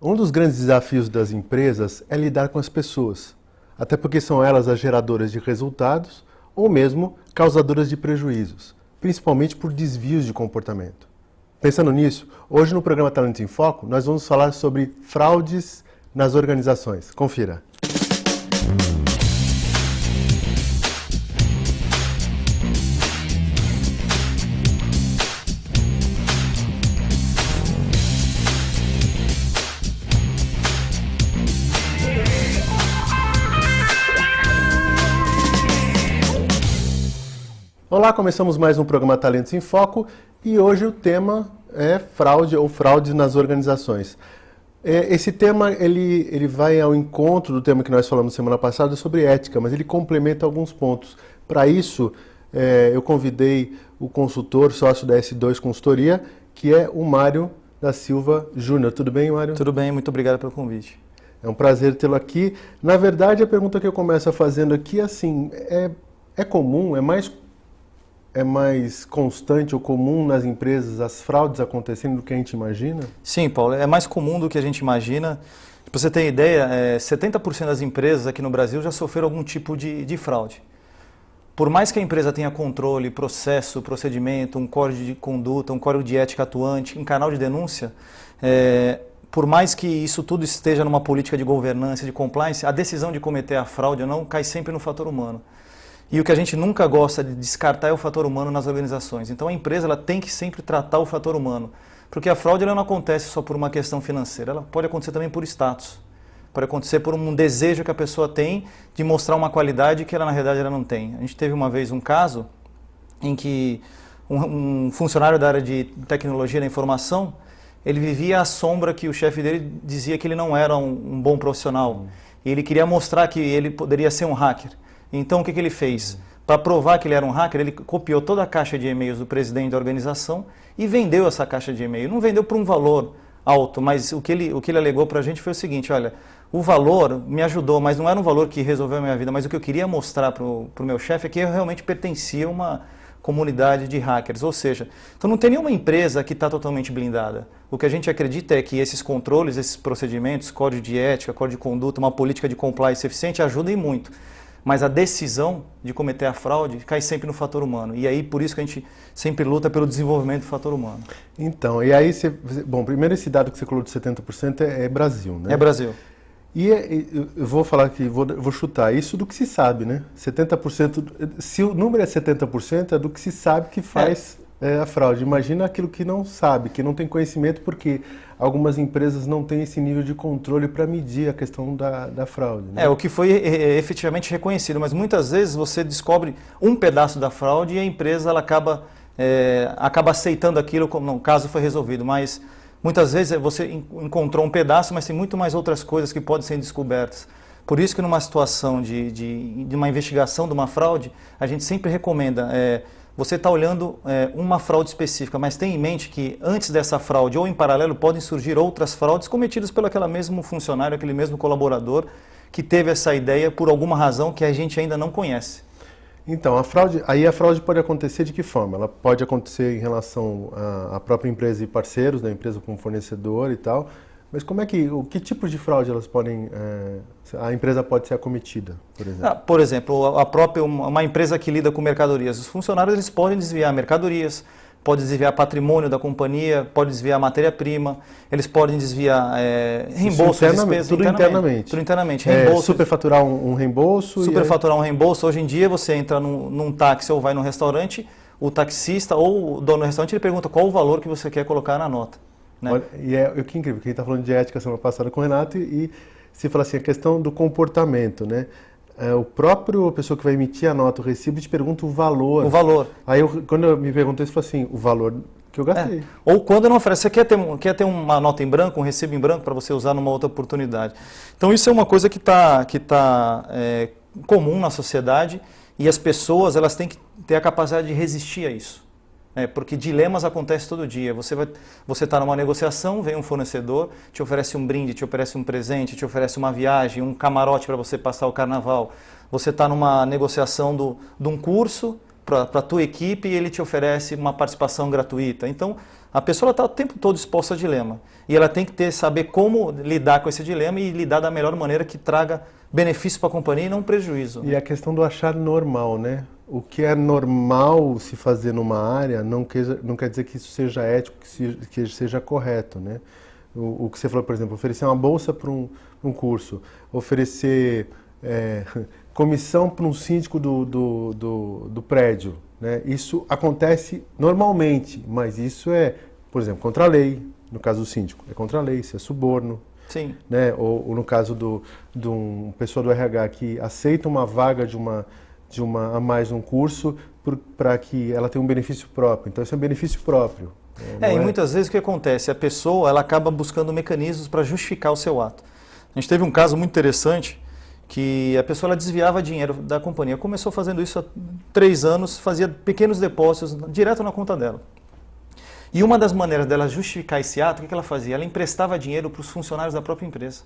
Um dos grandes desafios das empresas é lidar com as pessoas, até porque são elas as geradoras de resultados ou mesmo causadoras de prejuízos, principalmente por desvios de comportamento. Pensando nisso, hoje no programa Talentos em Foco, nós vamos falar sobre fraudes nas organizações. Confira. Olá, começamos mais um programa Talentos em Foco e hoje o tema é fraude ou fraudes nas organizações. Esse tema ele vai ao encontro do tema que nós falamos semana passada sobre ética, mas ele complementa alguns pontos. Para isso, eu convidei o consultor, sócio da S2 Consultoria, que é o Mário da Silva Júnior. Tudo bem, Mário? Tudo bem, muito obrigado pelo convite. É um prazer tê-lo aqui. Na verdade, a pergunta que eu começo fazendo aqui é assim, é comum, é mais constante ou comum nas empresas as fraudes acontecendo do que a gente imagina? Sim, Paulo, é mais comum do que a gente imagina. Para você ter ideia, 70% das empresas aqui no Brasil já sofreram algum tipo de fraude. Por mais que a empresa tenha controle, processo, procedimento, um código de conduta, um código de ética atuante, um canal de denúncia, por mais que isso tudo esteja numa política de governança, de compliance, a decisão de cometer a fraude ou não cai sempre no fator humano. E o que a gente nunca gosta de descartar é o fator humano nas organizações. Então a empresa ela tem que sempre tratar o fator humano. Porque a fraude ela não acontece só por uma questão financeira, ela pode acontecer também por status. Pode acontecer por um desejo que a pessoa tem de mostrar uma qualidade que ela na realidade ela não tem. A gente teve uma vez um caso em que um funcionário da área de tecnologia da informação, ele vivia à sombra que o chefe dele dizia que ele não era um bom profissional. E ele queria mostrar que ele poderia ser um hacker. Então, o que ele fez? Para provar que ele era um hacker, ele copiou toda a caixa de e-mails do presidente da organização e vendeu essa caixa de e-mail. Não vendeu por um valor alto, mas o que ele alegou para a gente foi o seguinte, olha, o valor me ajudou, mas não era um valor que resolveu a minha vida, mas o que eu queria mostrar para o meu chefe é que eu realmente pertencia a uma comunidade de hackers, ou seja, então não tem nenhuma empresa que está totalmente blindada. O que a gente acredita é que esses controles, esses procedimentos, código de ética, código de conduta, uma política de compliance eficiente ajudem muito. Mas a decisão de cometer a fraude cai sempre no fator humano. E aí, por isso que a gente sempre luta pelo desenvolvimento do fator humano. Então, e aí, bom, primeiro esse dado que você falou de 70% é Brasil, né? É Brasil. E eu vou falar aqui, vou chutar isso do que se sabe, né? 70%, se o número é 70%, é do que se sabe que faz a fraude. Imagina aquilo que não sabe, que não tem conhecimento, porque algumas empresas não têm esse nível de controle para medir a questão da fraude. Né? O que foi efetivamente reconhecido, mas muitas vezes você descobre um pedaço da fraude e a empresa ela acaba aceitando aquilo como não, o caso foi resolvido, mas muitas vezes você encontrou um pedaço, mas tem muito mais outras coisas que podem ser descobertas. Por isso que numa situação de uma investigação de uma fraude, a gente sempre recomenda você está olhando uma fraude específica, mas tenha em mente que antes dessa fraude ou em paralelo podem surgir outras fraudes cometidas pelo aquele mesmo funcionário, aquele mesmo colaborador que teve essa ideia por alguma razão que a gente ainda não conhece. Então, a fraude pode acontecer de que forma? Ela pode acontecer em relação à própria empresa e parceiros da empresa como fornecedor e tal, mas que tipo de fraude a empresa pode ser acometida, por exemplo? Por exemplo, uma empresa que lida com mercadorias, os funcionários eles podem desviar mercadorias, podem desviar patrimônio da companhia, podem desviar matéria-prima, eles podem desviar reembolso de despesas tudo internamente. Tudo internamente. Superfaturar um reembolso. Superfaturar um reembolso. Hoje em dia você entra num táxi ou vai num restaurante, o taxista ou o dono do restaurante ele pergunta qual o valor que você quer colocar na nota. Né? Olha, e que incrível, que a gente está falando de ética semana passada com o Renato e se fala assim, a questão do comportamento, né? O próprio pessoa que vai emitir a nota, o recibo, te pergunta o valor. O valor. Aí quando eu me perguntei isso, eu falei assim, o valor que eu gastei. Ou quando não oferece, você quer ter uma nota em branco, um recibo em branco para você usar numa outra oportunidade. Então isso é uma coisa que tá comum na sociedade e as pessoas elas têm que ter a capacidade de resistir a isso. Porque dilemas acontecem todo dia. Você está numa negociação, vem um fornecedor, te oferece um brinde, te oferece um presente, te oferece uma viagem, um camarote para você passar o carnaval. Você está numa negociação de um curso, para a tua equipe e ele te oferece uma participação gratuita. Então, a pessoa está o tempo todo exposta a dilema. E ela tem que saber como lidar com esse dilema e lidar da melhor maneira que traga benefício para a companhia e não prejuízo. E a questão do achar normal, né? O que é normal se fazer numa área não quer dizer que isso seja ético, que seja correto, né? O que você falou, por exemplo, oferecer uma bolsa para um curso, oferecer comissão para um síndico do prédio, né? Isso acontece normalmente, mas isso é, por exemplo, contra a lei. No caso do síndico, é contra a lei, isso é suborno. Sim. Né? Ou no caso de uma pessoa do RH que aceita uma vaga a mais um curso para que ela tenha um benefício próprio. Então, isso é um benefício próprio. E muitas vezes o que acontece? A pessoa ela acaba buscando mecanismos para justificar o seu ato. A gente teve um caso muito interessante que a pessoa ela desviava dinheiro da companhia. Começou fazendo isso há 3 anos, fazia pequenos depósitos direto na conta dela. E uma das maneiras dela justificar esse ato, o que ela fazia? Ela emprestava dinheiro para os funcionários da própria empresa.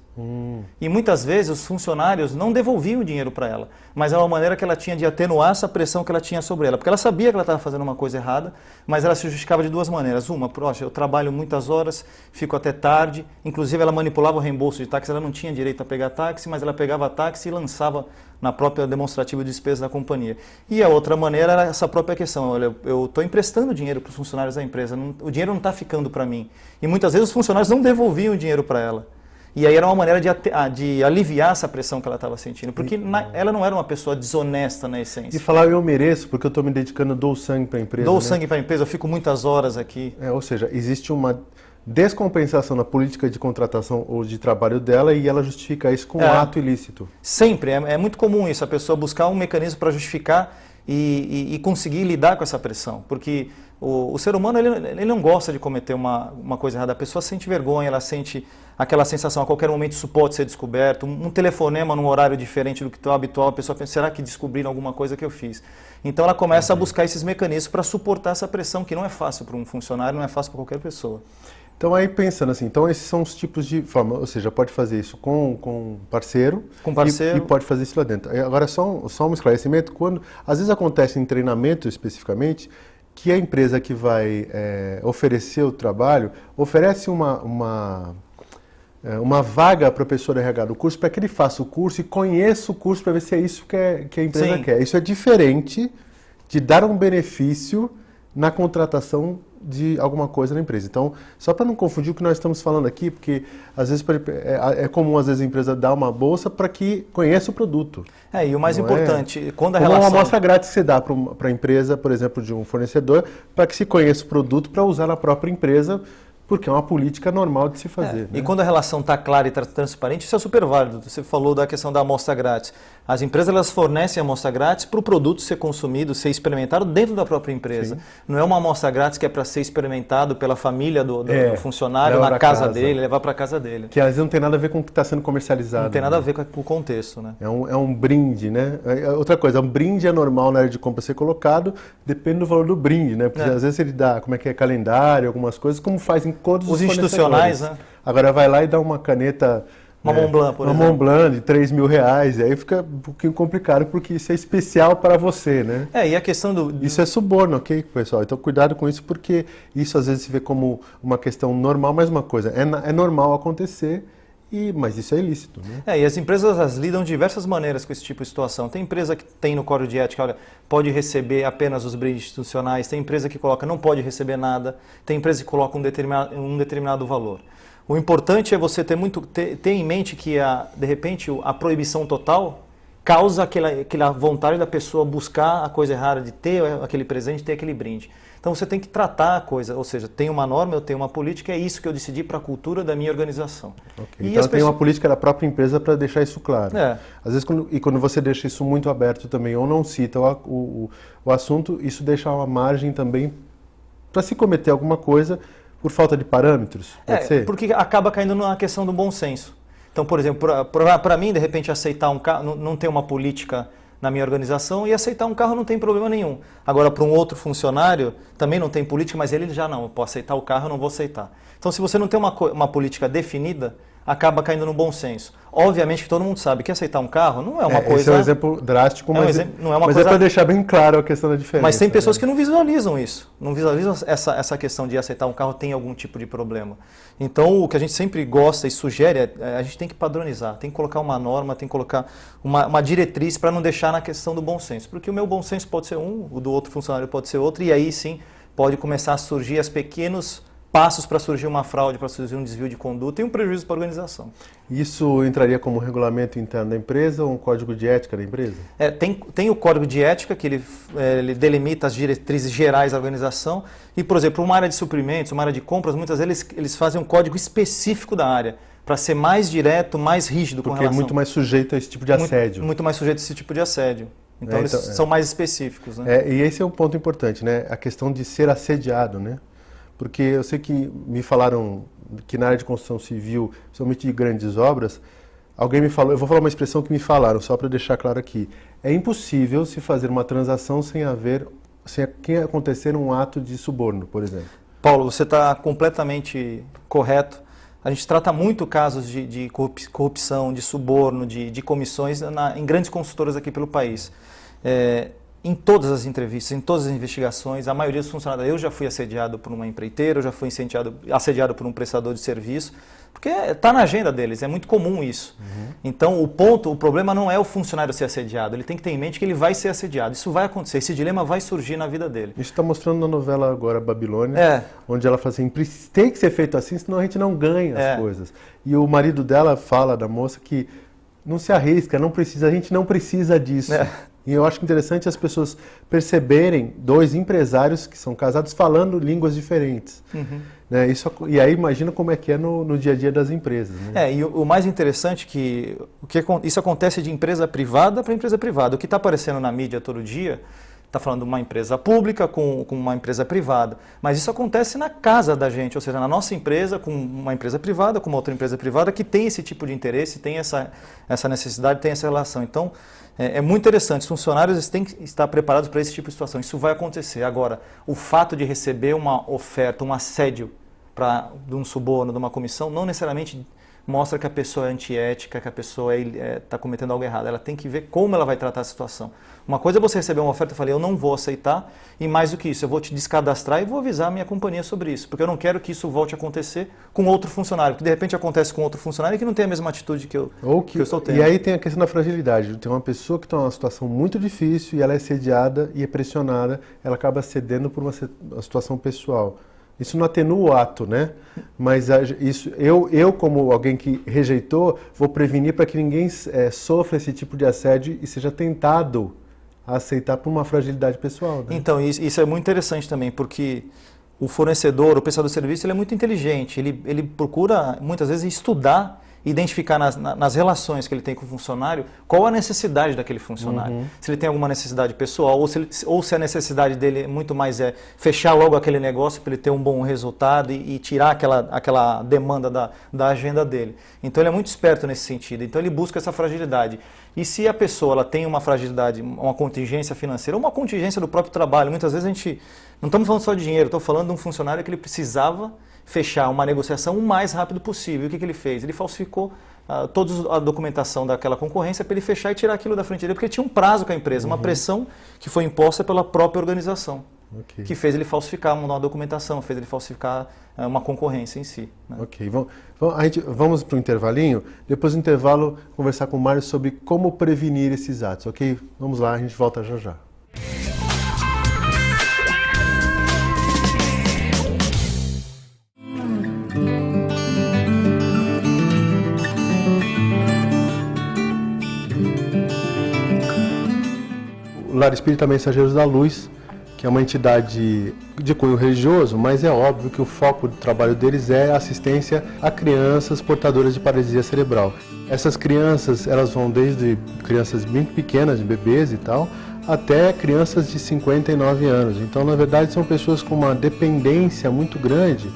E muitas vezes os funcionários não devolviam o dinheiro para ela, mas é uma maneira que ela tinha de atenuar essa pressão que ela tinha sobre ela. Porque ela sabia que ela estava fazendo uma coisa errada, mas ela se justificava de 2 maneiras. Uma, poxa, eu trabalho muitas horas, fico até tarde. Inclusive ela manipulava o reembolso de táxi, ela não tinha direito a pegar táxi, mas ela pegava táxi e lançava na própria demonstrativa de despesa da companhia. E a outra maneira era essa própria questão, olha, eu estou emprestando dinheiro para os funcionários da empresa, o dinheiro não está ficando para mim. E muitas vezes os funcionários não devolviam o dinheiro para ela. E aí era uma maneira de aliviar essa pressão que ela estava sentindo, porque ela não era uma pessoa desonesta na essência. E falar eu mereço, porque eu estou me dedicando, eu dou sangue para a empresa. Dou sangue para a empresa, eu fico muitas horas aqui. Ou seja, existe uma descompensação na política de contratação ou de trabalho dela e ela justifica isso com um ato ilícito. Sempre, é muito comum isso, a pessoa buscar um mecanismo para justificar e conseguir lidar com essa pressão, porque o ser humano ele não gosta de cometer uma coisa errada, a pessoa sente vergonha, ela sente aquela sensação, a qualquer momento isso pode ser descoberto, um telefonema num horário diferente do que é habitual, a pessoa pensa, será que descobriram alguma coisa que eu fiz? Então ela começa a buscar esses mecanismos para suportar essa pressão, que não é fácil para um funcionário, não é fácil para qualquer pessoa. Então aí pensando assim, então esses são os tipos de forma, ou seja, pode fazer isso com parceiro, e pode fazer isso lá dentro. Agora só um esclarecimento, quando às vezes acontece em treinamento especificamente, que a empresa que vai oferecer o trabalho, oferece uma vaga para a pessoa do RH do curso para que ele faça o curso e conheça o curso para ver se é isso que a empresa quer. Isso é diferente de dar um benefício na contratação de alguma coisa na empresa. Então, só para não confundir o que nós estamos falando aqui, porque às vezes é comum às vezes a empresa dar uma bolsa para que conheça o produto. E o mais importante, quando a relação... uma amostra grátis que você dá para a empresa, por exemplo, de um fornecedor, para que se conheça o produto para usar na própria empresa, porque é uma política normal de se fazer. Né? E quando a relação está clara e transparente, isso é super válido. Você falou da questão da amostra grátis. As empresas elas fornecem a amostra grátis para o produto ser consumido, ser experimentado dentro da própria empresa. Sim. Não é uma amostra grátis que é para ser experimentado pela família do funcionário na casa dele, levar para a casa dele. Que às vezes não tem nada a ver com o que está sendo comercializado. Não tem nada a ver com o contexto. Né? É um brinde, né? Outra coisa, um brinde é normal na área de compra ser colocado, depende do valor do brinde, né? Porque às vezes ele dá, calendário, algumas coisas, como faz em todos os institucionais, né? Agora vai lá e dá uma caneta... Uma Montblanc, por exemplo. Uma Montblanc de R$3.000, aí fica um pouquinho complicado, porque isso é especial para você, né? E a questão Isso é suborno, ok, pessoal? Então cuidado com isso, porque isso às vezes se vê como uma questão normal, mas uma coisa, é normal acontecer, mas isso é ilícito, né? E as empresas lidam de diversas maneiras com esse tipo de situação. Tem empresa que tem no código de ética, olha, pode receber apenas os brindes institucionais, tem empresa que coloca não pode receber nada, tem empresa que coloca um determinado valor. O importante é você ter em mente que, de repente, a proibição total causa aquela vontade da pessoa buscar a coisa errada, de ter aquele presente, ter aquele brinde. Então você tem que tratar a coisa, ou seja, tem uma norma, eu tenho uma política, é isso que eu decidi para a cultura da minha organização. Okay. Então tem uma política da própria empresa para deixar isso claro. Às vezes, quando você deixa isso muito aberto também, ou não cita o assunto, isso deixa uma margem também para se cometer alguma coisa por falta de parâmetros, pode ser? Porque acaba caindo na questão do bom senso. Então, por exemplo, para mim, de repente, aceitar um carro, não ter uma política na minha organização, e aceitar um carro não tem problema nenhum. Agora, para um outro funcionário, também não tem política, mas ele já não, eu posso aceitar o carro, eu não vou aceitar. Então, se você não tem uma política definida, acaba caindo no bom senso. Obviamente que todo mundo sabe que aceitar um carro não é uma coisa... Esse é um exemplo drástico, mas, não é uma mas coisa... é para deixar bem claro a questão da diferença. Mas tem pessoas que não visualizam isso, não visualizam essa questão de aceitar um carro tem algum tipo de problema. Então, o que a gente sempre gosta e sugere a gente tem que padronizar, tem que colocar uma norma, tem que colocar uma diretriz para não deixar na questão do bom senso. Porque o meu bom senso pode ser um, o do outro funcionário pode ser outro, e aí sim pode começar a surgir os pequenos passos para surgir uma fraude, para surgir um desvio de conduta e um prejuízo para a organização. Isso entraria como regulamento interno da empresa ou um código de ética da empresa? Tem o código de ética, que ele delimita as diretrizes gerais da organização. E, por exemplo, uma área de suprimentos, uma área de compras, muitas vezes eles fazem um código específico da área, para ser mais direto, mais rígido com relação... Porque é muito mais sujeito a esse tipo de assédio. Muito mais sujeito a esse tipo de assédio. Então, eles são mais específicos. Né? E esse é um ponto importante, né? A questão de ser assediado, né? Porque eu sei que me falaram que na área de construção civil, principalmente de grandes obras, alguém me falou, eu vou falar uma expressão que me falaram, só para deixar claro aqui. É impossível se fazer uma transação sem acontecer um ato de suborno, por exemplo. Paulo, você está completamente correto. A gente trata muito casos de corrupção, de suborno, de comissões em grandes consultoras aqui pelo país. Em todas as entrevistas, em todas as investigações, a maioria dos funcionários, eu já fui assediado por uma empreiteira, eu já fui assediado por um prestador de serviço, porque está na agenda deles, é muito comum isso. Uhum. Então, o problema não é o funcionário ser assediado, ele tem que ter em mente que ele vai ser assediado, isso vai acontecer, esse dilema vai surgir na vida dele. Isso está mostrando na novela agora, Babilônia, onde ela fala assim, tem que ser feito assim, senão a gente não ganha as coisas. E o marido dela fala, da moça, que não se arrisca, a gente não precisa disso. E eu acho interessante as pessoas perceberem dois empresários que são casados falando línguas diferentes. Uhum. Né? E aí imagina como é que é no dia a dia das empresas. Né? E o mais interessante é que isso acontece de empresa privada para empresa privada. O que está aparecendo na mídia todo dia está falando de uma empresa pública com uma empresa privada. Mas isso acontece na casa da gente, ou seja, na nossa empresa com uma empresa privada, com uma outra empresa privada que tem esse tipo de interesse, tem essa necessidade, tem essa relação. Então, é muito interessante. Os funcionários têm que estar preparados para esse tipo de situação. Isso vai acontecer. Agora, o fato de receber uma oferta, um assédio de um suborno, de uma comissão, não necessariamente mostra que a pessoa é antiética, que a pessoa está cometendo algo errado. Ela tem que ver como ela vai tratar a situação. Uma coisa é você receber uma oferta e falar, eu não vou aceitar, e mais do que isso, eu vou te descadastrar e vou avisar a minha companhia sobre isso, porque eu não quero que isso volte a acontecer com outro funcionário, que de repente acontece com outro funcionário e que não tem a mesma atitude que eu estou tendo. E aí tem a questão da fragilidade. Tem uma pessoa que está numa situação muito difícil e ela é assediada e é pressionada, ela acaba cedendo por uma situação pessoal. Isso não atenua o ato, né? Mas eu como alguém que rejeitou, vou prevenir para que ninguém sofra esse tipo de assédio e seja tentado a aceitar por uma fragilidade pessoal. Né? Então, isso é muito interessante também, porque o fornecedor, o prestador de serviço, ele é muito inteligente. Ele procura, muitas vezes, estudar, identificar nas relações que ele tem com o funcionário qual a necessidade daquele funcionário. Uhum. Se ele tem alguma necessidade pessoal ou se a necessidade dele muito mais é fechar logo aquele negócio para ele ter um bom resultado e tirar aquela demanda da agenda dele. Então ele é muito esperto nesse sentido. Então ele busca essa fragilidade. E se a pessoa ela tem uma fragilidade, uma contingência financeira, ou uma contingência do próprio trabalho, muitas vezes a gente não estamos falando só de dinheiro, estou falando de um funcionário que ele precisava fechar uma negociação o mais rápido possível. O que ele fez? Ele falsificou toda a documentação daquela concorrência para ele fechar e tirar aquilo da frente dele, porque tinha um prazo com a empresa, uma pressão que foi imposta pela própria organização, que fez ele falsificar uma documentação, fez ele falsificar uma concorrência em si. Né? Ok, vamos para o intervalinho, depois do intervalo conversar com o Mário sobre como prevenir esses atos, ok? Vamos lá, a gente volta já já. O Lar Espírita Mensageiros da Luz, que é uma entidade de cunho religioso, mas é óbvio que o foco do trabalho deles é a assistência a crianças portadoras de paralisia cerebral. Essas crianças, elas vão desde crianças bem pequenas, bebês e tal, até crianças de 59 anos. Então, na verdade, são pessoas com uma dependência muito grande,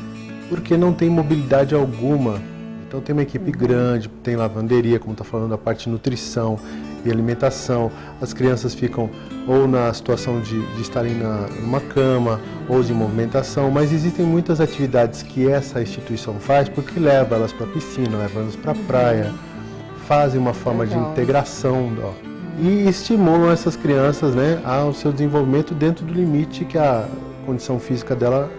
porque não tem mobilidade alguma. Então tem uma equipe grande, tem lavanderia, como está falando, a parte de nutrição. e alimentação. As crianças ficam ou na situação de estarem numa cama ou de movimentação, mas existem muitas atividades que essa instituição faz porque leva elas para a piscina, leva elas para a praia, fazem uma forma de integração, e estimulam essas crianças, né, ao seu desenvolvimento dentro do limite que a condição física dela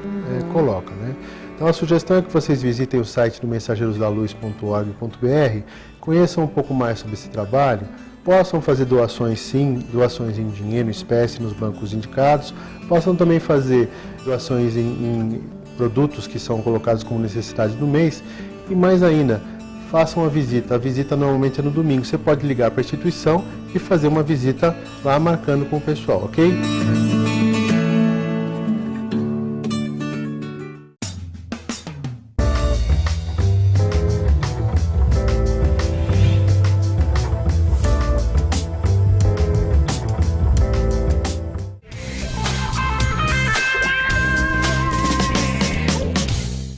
coloca, né? Então a sugestão é que vocês visitem o site do mensageirosdaluz.org.br, conheçam um pouco mais sobre esse trabalho, possam fazer doações sim, doações em dinheiro, em espécie nos bancos indicados, possam também fazer doações em produtos que são colocados como necessidade do mês e mais ainda, façam a visita normalmente é no domingo, você pode ligar para a instituição e fazer uma visita lá marcando com o pessoal, ok?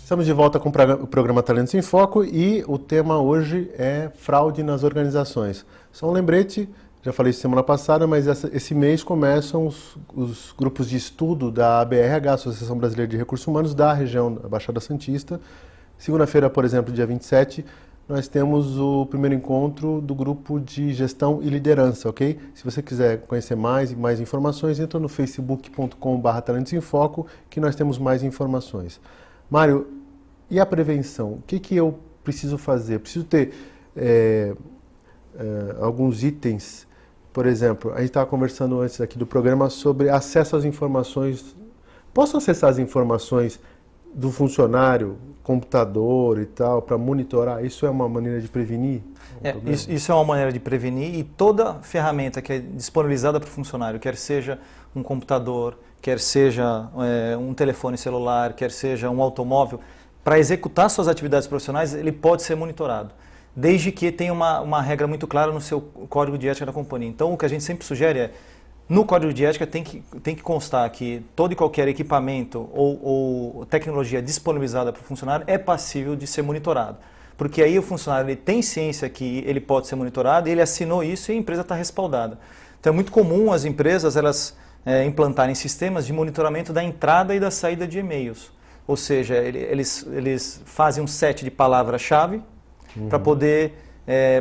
Estamos de volta com o programa Talentos em Foco e o tema hoje é fraude nas organizações. Só um lembrete, já falei isso semana passada, mas esse mês começam os grupos de estudo da ABRH, Associação Brasileira de Recursos Humanos, da região da Baixada Santista. Segunda-feira, por exemplo, dia 27, nós temos o primeiro encontro do grupo de gestão e liderança, ok? Se você quiser conhecer mais e mais informações, entra no facebook.com/Talentos em Foco, que nós temos mais informações. Mário, e a prevenção? O que eu preciso fazer? Preciso ter alguns itens. Por exemplo, a gente estava conversando antes aqui do programa sobre acesso às informações. Posso acessar as informações do funcionário, computador e tal, para monitorar? Isso é uma maneira de prevenir? Isso é uma maneira de prevenir, e toda ferramenta que é disponibilizada para o funcionário, quer seja um computador, quer seja um telefone celular, quer seja um automóvel, para executar suas atividades profissionais, ele pode ser monitorado, desde que tenha uma regra muito clara no seu código de ética da companhia. Então, o que a gente sempre sugere é, no código de ética tem que constar que todo e qualquer equipamento ou tecnologia disponibilizada para o funcionário é passível de ser monitorado. Porque aí o funcionário ele tem ciência que ele pode ser monitorado, ele assinou isso e a empresa está respaldada. Então, é muito comum as empresas elas implantarem sistemas de monitoramento da entrada e da saída de e-mails. Ou seja, eles fazem um set de palavras-chave para poder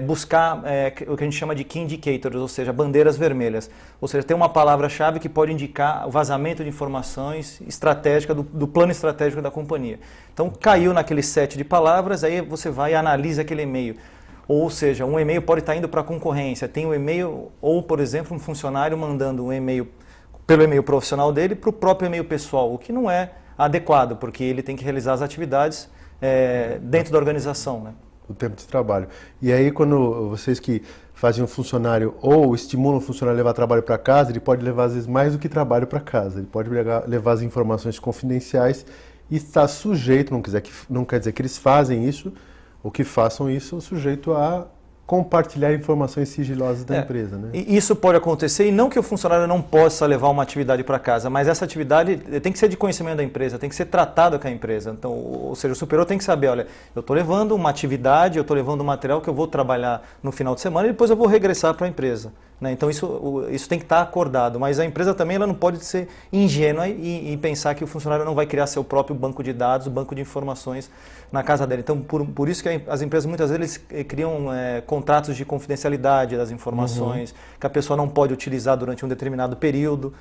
buscar o que a gente chama de key indicators, ou seja, bandeiras vermelhas. Ou seja, tem uma palavra-chave que pode indicar o vazamento de informações estratégicas do plano estratégico da companhia. Então, caiu naquele set de palavras, aí você vai e analisa aquele e-mail. Ou seja, um e-mail pode estar indo para a concorrência. Tem um e-mail, ou por exemplo, um funcionário mandando um e-mail pelo e-mail profissional dele para o próprio e-mail pessoal, o que não é adequado, porque ele tem que realizar as atividades dentro da organização, né? O tempo de trabalho. E aí, quando vocês que fazem um funcionário ou estimulam o funcionário a levar trabalho para casa, ele pode levar, às vezes, mais do que trabalho para casa. Ele pode levar as informações confidenciais e está sujeito, não quer dizer que eles fazem isso, ou que façam isso, sujeito a compartilhar informações sigilosas da empresa, né? E isso pode acontecer, e não que o funcionário não possa levar uma atividade para casa, mas essa atividade tem que ser de conhecimento da empresa, tem que ser tratada com a empresa. Então, ou seja, o superior tem que saber, olha, eu estou levando uma atividade, eu estou levando um material que eu vou trabalhar no final de semana e depois eu vou regressar para a empresa, né? Então, isso tem que estar acordado, mas a empresa também ela não pode ser ingênua e pensar que o funcionário não vai criar seu próprio banco de dados, banco de informações na casa dele. Então, por isso que as empresas muitas vezes criam contratos de confidencialidade das informações, que a pessoa não pode utilizar durante um determinado período,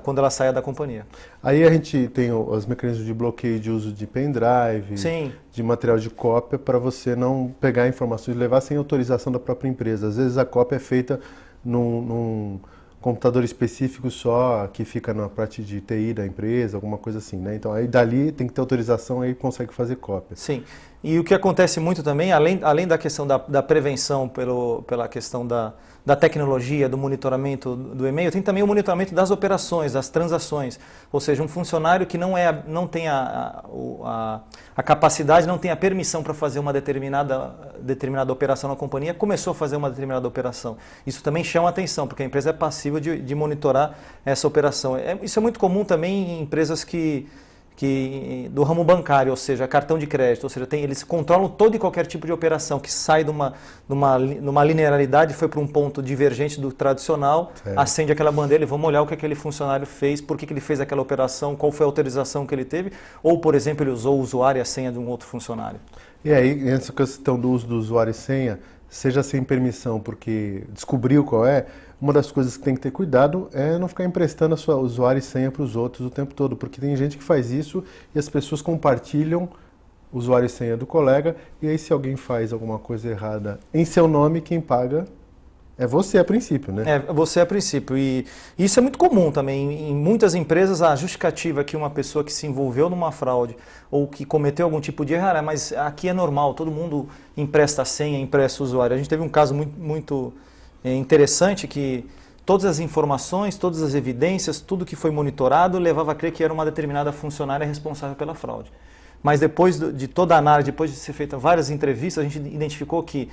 quando ela saia da companhia. Aí a gente tem os mecanismos de bloqueio de uso de pendrive, Sim. de material de cópia, para você não pegar informações e levar sem autorização da própria empresa. Às vezes a cópia é feita num computador específico só, que fica na parte de TI da empresa, alguma coisa assim, né? Então aí dali tem que ter autorização, aí consegue fazer cópia. Sim. E o que acontece muito também, além da questão da prevenção pela questão da tecnologia, do monitoramento do e-mail, tem também o monitoramento das operações, das transações. Ou seja, um funcionário que não tem a capacidade, não tem a permissão para fazer uma determinada operação na companhia, começou a fazer uma determinada operação. Isso também chama atenção, porque a empresa é passível de monitorar essa operação. Isso é muito comum também em empresas que do ramo bancário, ou seja, cartão de crédito, ou seja, eles controlam todo e qualquer tipo de operação que sai de uma linearidade, foi para um ponto divergente do tradicional, acende aquela bandeira e vamos olhar o que aquele funcionário fez, por que ele fez aquela operação, qual foi a autorização que ele teve, ou, por exemplo, ele usou o usuário e a senha de um outro funcionário. E aí, essa questão do uso do usuário e senha, seja sem permissão, porque descobriu qual é, uma das coisas que tem que ter cuidado é não ficar emprestando a sua usuário e senha para os outros o tempo todo, porque tem gente que faz isso e as pessoas compartilham o usuário e senha do colega, e aí se alguém faz alguma coisa errada em seu nome, quem paga é você a princípio, né? É você a princípio. E isso é muito comum também. Em muitas empresas, a justificativa que uma pessoa que se envolveu numa fraude ou que cometeu algum tipo de erro, mas aqui é normal, todo mundo empresta a senha, empresta o usuário. A gente teve um caso muito interessante que todas as informações, todas as evidências, tudo que foi monitorado levava a crer que era uma determinada funcionária responsável pela fraude. Mas depois de toda a análise, depois de ser feita várias entrevistas, a gente identificou que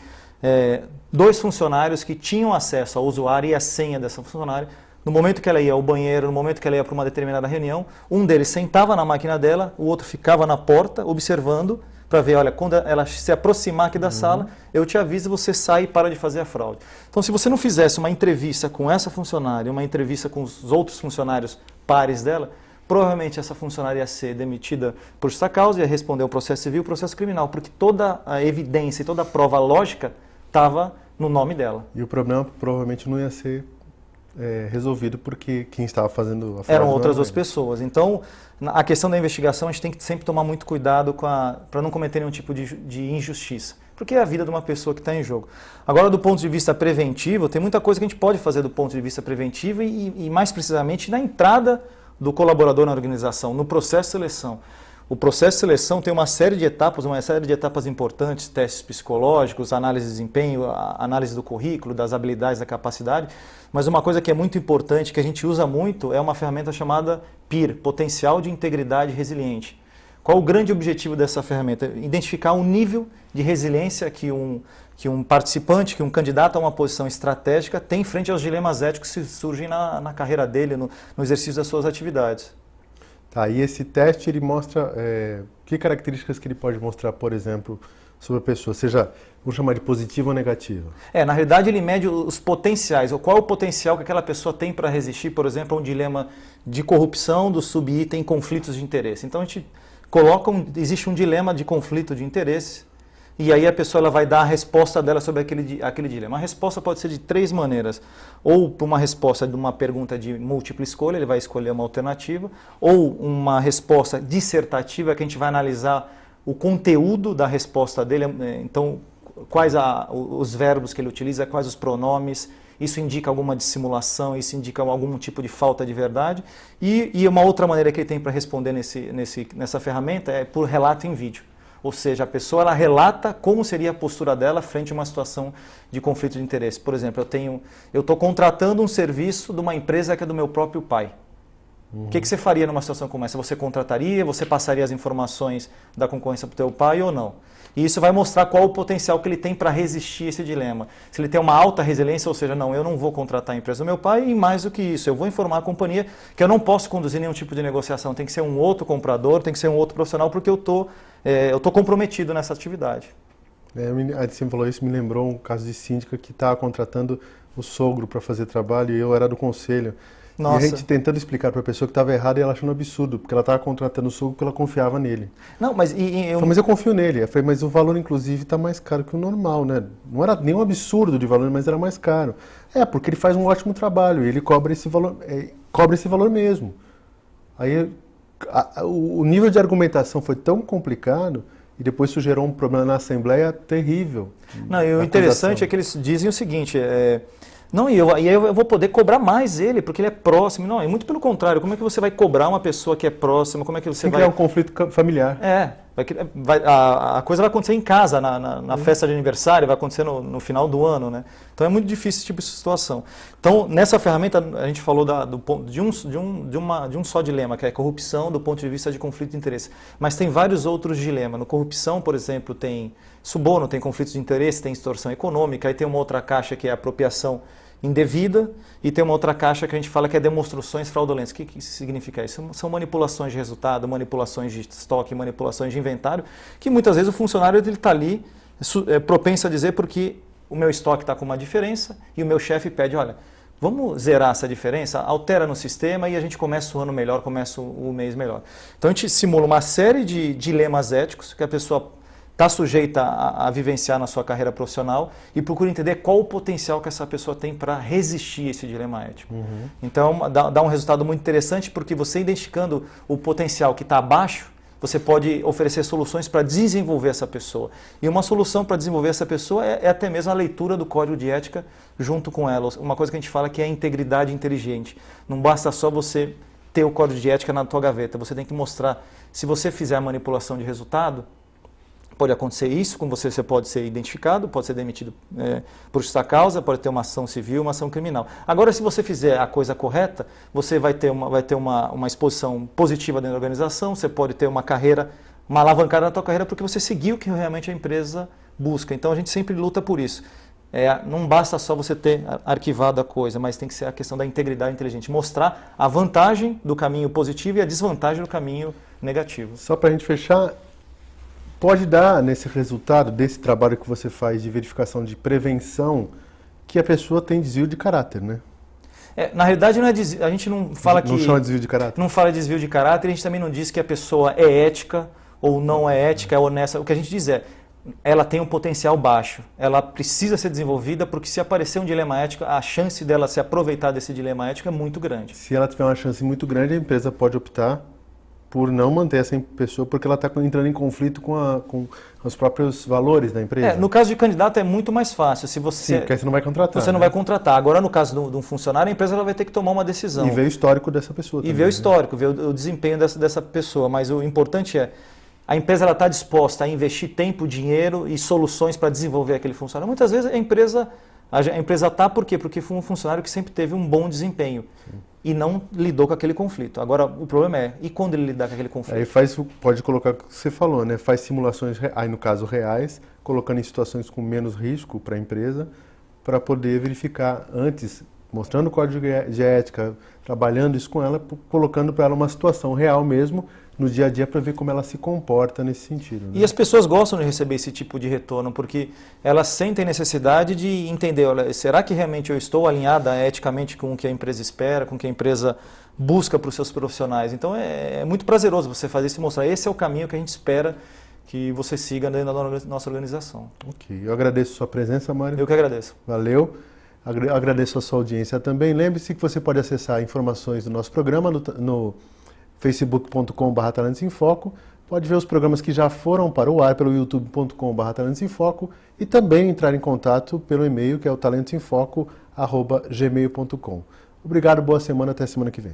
2 funcionários que tinham acesso ao usuário e à senha dessa funcionária, no momento que ela ia ao banheiro, no momento que ela ia para uma determinada reunião, um deles sentava na máquina dela, o outro ficava na porta observando para ver, olha, quando ela se aproximar aqui da sala, eu te aviso, você sai e para de fazer a fraude. Então, se você não fizesse uma entrevista com essa funcionária, uma entrevista com os outros funcionários pares dela, provavelmente essa funcionária ia ser demitida por justa causa, ia responder ao processo civil e processo criminal, porque toda a evidência e toda a prova lógica estava no nome dela. E o problema provavelmente não ia ser resolvido porque quem estava fazendo a fraude eram outras 2 pessoas. Então, a questão da investigação, a gente tem que sempre tomar muito cuidado para não cometer nenhum tipo de injustiça, porque é a vida de uma pessoa que está em jogo. Agora, do ponto de vista preventivo, tem muita coisa que a gente pode fazer do ponto de vista preventivo e mais precisamente, na entrada do colaborador na organização, no processo de seleção. O processo de seleção tem uma série de etapas importantes, testes psicológicos, análise de desempenho, análise do currículo, das habilidades, da capacidade, mas uma coisa que é muito importante, que a gente usa muito, é uma ferramenta chamada PIR, Potencial de Integridade Resiliente. Qual o grande objetivo dessa ferramenta? Identificar o nível de resiliência que um participante, que um candidato a uma posição estratégica tem frente aos dilemas éticos que surgem na carreira dele, no exercício das suas atividades. Tá, e esse teste ele mostra que características que ele pode mostrar, por exemplo, sobre a pessoa, seja, vamos chamar de positiva ou negativa? Na realidade ele mede os potenciais, ou qual é o potencial que aquela pessoa tem para resistir, por exemplo, a um dilema de corrupção do subitem conflitos de interesse. Então a gente existe um dilema de conflito de interesse, e aí a pessoa ela vai dar a resposta dela sobre aquele dilema. A resposta pode ser de 3 maneiras. Ou por uma resposta de uma pergunta de múltipla escolha, ele vai escolher uma alternativa, ou uma resposta dissertativa, que a gente vai analisar o conteúdo da resposta dele, então quais os verbos que ele utiliza, quais os pronomes, isso indica alguma dissimulação, isso indica algum tipo de falta de verdade. E uma outra maneira que ele tem para responder nessa ferramenta é por relato em vídeo. Ou seja, a pessoa ela relata como seria a postura dela frente a uma situação de conflito de interesse. Por exemplo, eu estou contratando um serviço de uma empresa que é do meu próprio pai. O que você faria numa situação como essa? Você contrataria, você passaria as informações da concorrência para o teu pai ou não? E isso vai mostrar qual o potencial que ele tem para resistir a esse dilema. Se ele tem uma alta resiliência, ou seja, não, eu não vou contratar a empresa do meu pai, e mais do que isso, eu vou informar a companhia que eu não posso conduzir nenhum tipo de negociação, tem que ser um outro comprador, tem que ser um outro profissional, porque eu estou comprometido nessa atividade. Você falou isso, me lembrou um caso de síndica que estava contratando o sogro para fazer trabalho e eu era do conselho. Nossa. E a gente tentando explicar para a pessoa que estava errada e ela achando absurdo, porque ela estava contratando o sogro porque ela confiava nele. Não, mas mas eu confio nele. Eu falei, mas o valor inclusive está mais caro que o normal, né? Não era nenhum absurdo de valor, mas era mais caro. Porque ele faz um ótimo trabalho e ele cobra esse valor mesmo. Aí o nível de argumentação foi tão complicado e depois isso gerou um problema na Assembleia terrível. Não, e o interessante é que eles dizem o seguinte, não, e aí eu vou poder cobrar mais ele, porque ele é próximo. Não, é muito pelo contrário. Como é que você vai cobrar uma pessoa que é próxima? Como é que você vai... criar um conflito familiar. A coisa vai acontecer em casa, na festa de aniversário, vai acontecer no final do ano, né? Então é muito difícil esse tipo de situação. Então, nessa ferramenta, a gente falou de um só dilema, que é corrupção do ponto de vista de conflito de interesse. Mas tem vários outros dilemas. No corrupção, por exemplo, tem suborno, tem conflitos de interesse, tem extorsão econômica, aí tem uma outra caixa que é apropriação indevida, e tem uma outra caixa que a gente fala que é demonstrações fraudulentas. O que significa isso? São manipulações de resultado, manipulações de estoque, manipulações de inventário, que muitas vezes o funcionário está ali propenso a dizer porque o meu estoque está com uma diferença e o meu chefe pede, olha, vamos zerar essa diferença, altera no sistema e a gente começa o ano melhor, começa o mês melhor. Então a gente simula uma série de dilemas éticos que a pessoa está sujeita a vivenciar na sua carreira profissional e procura entender qual o potencial que essa pessoa tem para resistir a esse dilema ético. Então dá um resultado muito interessante porque você identificando o potencial que está abaixo, você pode oferecer soluções para desenvolver essa pessoa. E uma solução para desenvolver essa pessoa é até mesmo a leitura do código de ética junto com ela. Uma coisa que a gente fala que é a integridade inteligente. Não basta só você ter o código de ética na tua gaveta, você tem que mostrar. Se você fizer a manipulação de resultado, pode acontecer isso com você, você pode ser identificado, pode ser demitido por justa causa, pode ter uma ação civil, uma ação criminal. Agora, se você fizer a coisa correta, você vai ter uma exposição positiva dentro da organização, você pode ter uma carreira, uma alavancada na tua carreira, porque você seguiu o que realmente a empresa busca. Então, a gente sempre luta por isso. Não basta só você ter arquivado a coisa, mas tem que ser a questão da integridade inteligente. Mostrar a vantagem do caminho positivo e a desvantagem do caminho negativo. Só para a gente fechar, pode dar nesse resultado desse trabalho que você faz de verificação de prevenção que a pessoa tem desvio de caráter, né? Na realidade, não é a gente não fala que... Não chama desvio de caráter. Não fala de desvio de caráter, a gente também não diz que a pessoa é ética ou não é ética, é honesta. O que a gente diz ela tem um potencial baixo, ela precisa ser desenvolvida porque se aparecer um dilema ético, a chance dela se aproveitar desse dilema ético é muito grande. Se ela tiver uma chance muito grande, a empresa pode optar por não manter essa pessoa porque ela está entrando em conflito com os próprios valores da empresa. No caso de candidato é muito mais fácil. Se você, sim, porque aí você não vai contratar. Você não vai contratar. Agora, no caso de um funcionário, a empresa ela vai ter que tomar uma decisão. E ver o histórico dessa pessoa também. E ver o histórico, ver o desempenho dessa pessoa. Mas o importante a empresa está disposta a investir tempo, dinheiro e soluções para desenvolver aquele funcionário. Muitas vezes a empresa está por quê? Porque foi um funcionário que sempre teve um bom desempenho. Sim. E não lidou com aquele conflito. Agora, o problema e quando ele lidar com aquele conflito? Aí pode colocar o que você falou, né? Faz simulações, aí no caso reais, colocando em situações com menos risco para a empresa, para poder verificar antes, mostrando o código de ética, trabalhando isso com ela, colocando para ela uma situação real mesmo, no dia a dia, para ver como ela se comporta nesse sentido. Né? E as pessoas gostam de receber esse tipo de retorno, porque elas sentem necessidade de entender, olha, será que realmente eu estou alinhada eticamente com o que a empresa espera, com o que a empresa busca para os seus profissionais? Então é muito prazeroso você fazer isso e mostrar, esse é o caminho que a gente espera que você siga dentro da nossa organização. Ok, eu agradeço a sua presença, Mário. Eu que agradeço. Valeu. Agradeço a sua audiência também. Lembre-se que você pode acessar informações do nosso programa no facebook.com/Talentos em Foco, pode ver os programas que já foram para o ar pelo youtube.com/Talentos em Foco e também entrar em contato pelo e-mail que é o talentosemfoco@gmail.com. Obrigado, boa semana, até semana que vem.